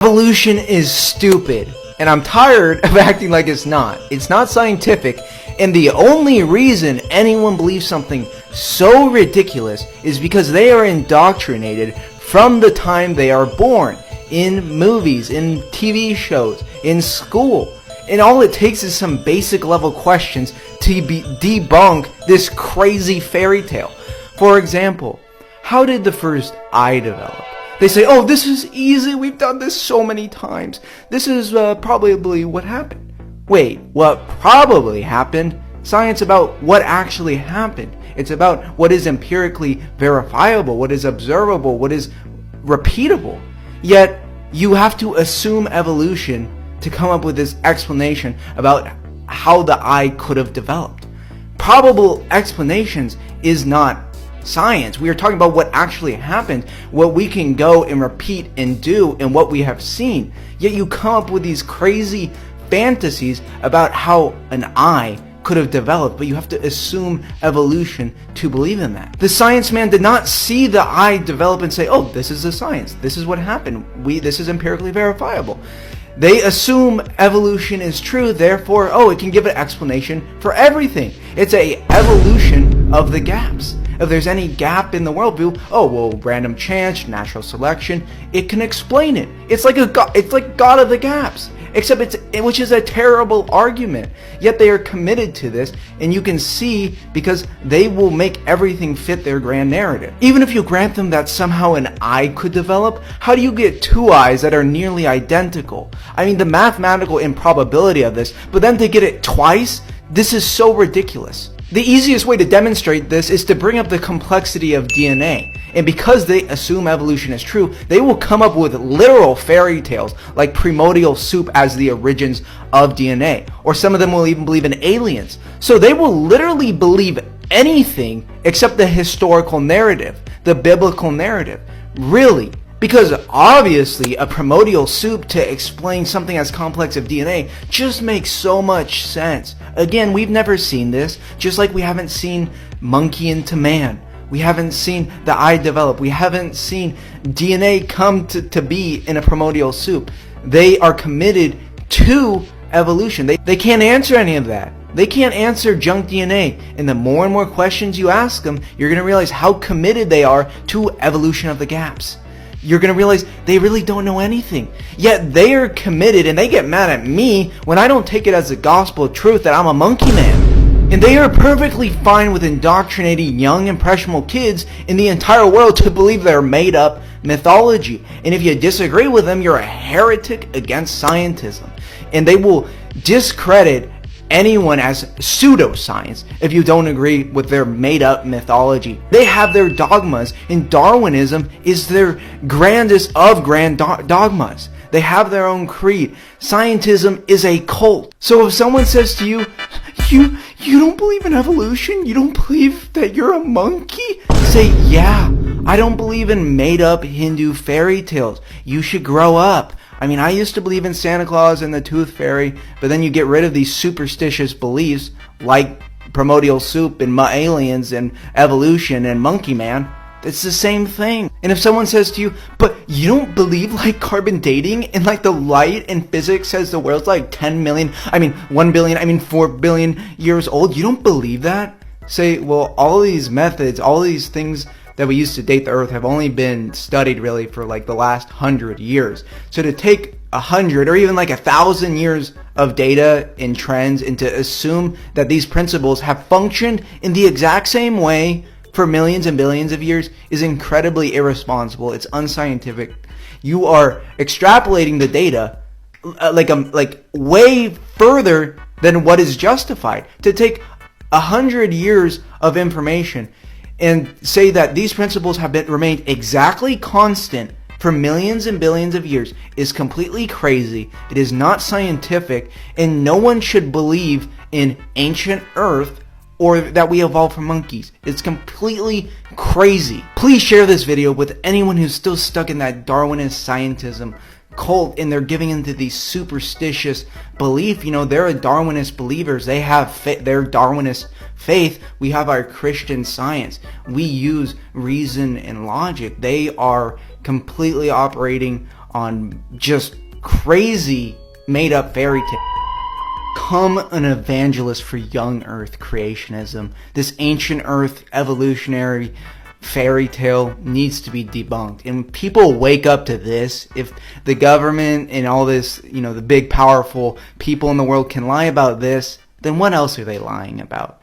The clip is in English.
Evolution is stupid, and I'm tired of acting like it's not. It's not scientific, and the only reason anyone believes something so ridiculous is because they are indoctrinated from the time they are born, in movies, in TV shows, in school. And all it takes is some basic level questions to debunk this crazy fairy tale. For example, how did the first eye develop? They say, oh, this is easy, we've done this so many times. This is probably what happened. Wait, what probably happened? Science about what actually happened. It's about what is empirically verifiable, what is observable, what is repeatable. Yet, you have to assume evolution to come up with this explanation about how the eye could have developed. Probable explanations is not science. We are talking about what actually happened, what we can go and repeat and do, and what we have seen. Yet you come up with these crazy fantasies about how an eye could have developed, but you have to assume evolution to believe in that. The science man did not see the eye develop and say, oh, this is the science, this is what happened, this is empirically verifiable. They assume evolution is true, therefore, oh, it can give an explanation for everything. It's a evolution of the gaps. If there's any gap in the worldview, oh, well, random chance, natural selection, it can explain it. It's like God of the gaps. Except which is a terrible argument. Yet they are committed to this, and you can see because they will make everything fit their grand narrative. Even if you grant them that somehow an eye could develop, how do you get two eyes that are nearly identical? I mean, the mathematical improbability of this, but then to get it twice, this is so ridiculous. The easiest way to demonstrate this is to bring up the complexity of DNA. And because they assume evolution is true, they will come up with literal fairy tales like primordial soup as the origins of DNA. Or some of them will even believe in aliens. So they will literally believe anything except the historical narrative, the biblical narrative. Really. Because obviously a primordial soup to explain something as complex as DNA just makes so much sense. Again, we've never seen this, just like we haven't seen monkey into man. We haven't seen the eye develop. We haven't seen DNA come to be in a primordial soup. They are committed to evolution. They can't answer any of that. They can't answer junk DNA. And the more and more questions you ask them, you're going to realize how committed they are to evolution of the gaps. You're going to realize they really don't know anything. Yet they are committed, and they get mad at me when I don't take it as the gospel of truth that I'm a monkey man. And they are perfectly fine with indoctrinating young, impressionable kids in the entire world to believe their made-up mythology. And if you disagree with them, you're a heretic against scientism. And they will discredit anyone as pseudoscience if you don't agree with their made-up mythology. They have their dogmas, and Darwinism is their grandest of grand dogmas. They have their own creed. Scientism is a cult. So if someone says to you, you don't believe in evolution? You don't believe that you're a monkey? Say, yeah, I don't believe in made-up Hindu fairy tales. You should grow up. I mean, I used to believe in Santa Claus and the Tooth Fairy, but then you get rid of these superstitious beliefs like primordial soup and aliens and evolution and monkey man. It's the same thing. And if someone says to you, but you don't believe like carbon dating and like the light in physics says the world's like 1 billion, 4 billion years old, you don't believe that? Say, well, all these methods, all these things that we use to date the earth have only been studied really for like the last 100 years. So to take 100 or even like 1,000 years of data and trends and to assume that these principles have functioned in the exact same way for millions and billions of years is incredibly irresponsible. It's unscientific. You are extrapolating the data like way further than what is justified. To take 100 years of information and say that these principles have remained exactly constant for millions and billions of years is completely crazy. It is not scientific, and no one should believe in ancient Earth or that we evolved from monkeys. It's completely crazy. Please share this video with anyone who's still stuck in that Darwinist scientism cult and they're giving into these superstitious belief. You know, they're a Darwinist believers. They have their Darwinist faith. We have our Christian science. We use reason and logic. They are completely operating on just crazy made-up fairy tales. Become an evangelist for young Earth creationism. This ancient Earth evolutionary fairy tale needs to be debunked. And people wake up to this. If the government and all this, the big powerful people in the world can lie about this, then what else are they lying about?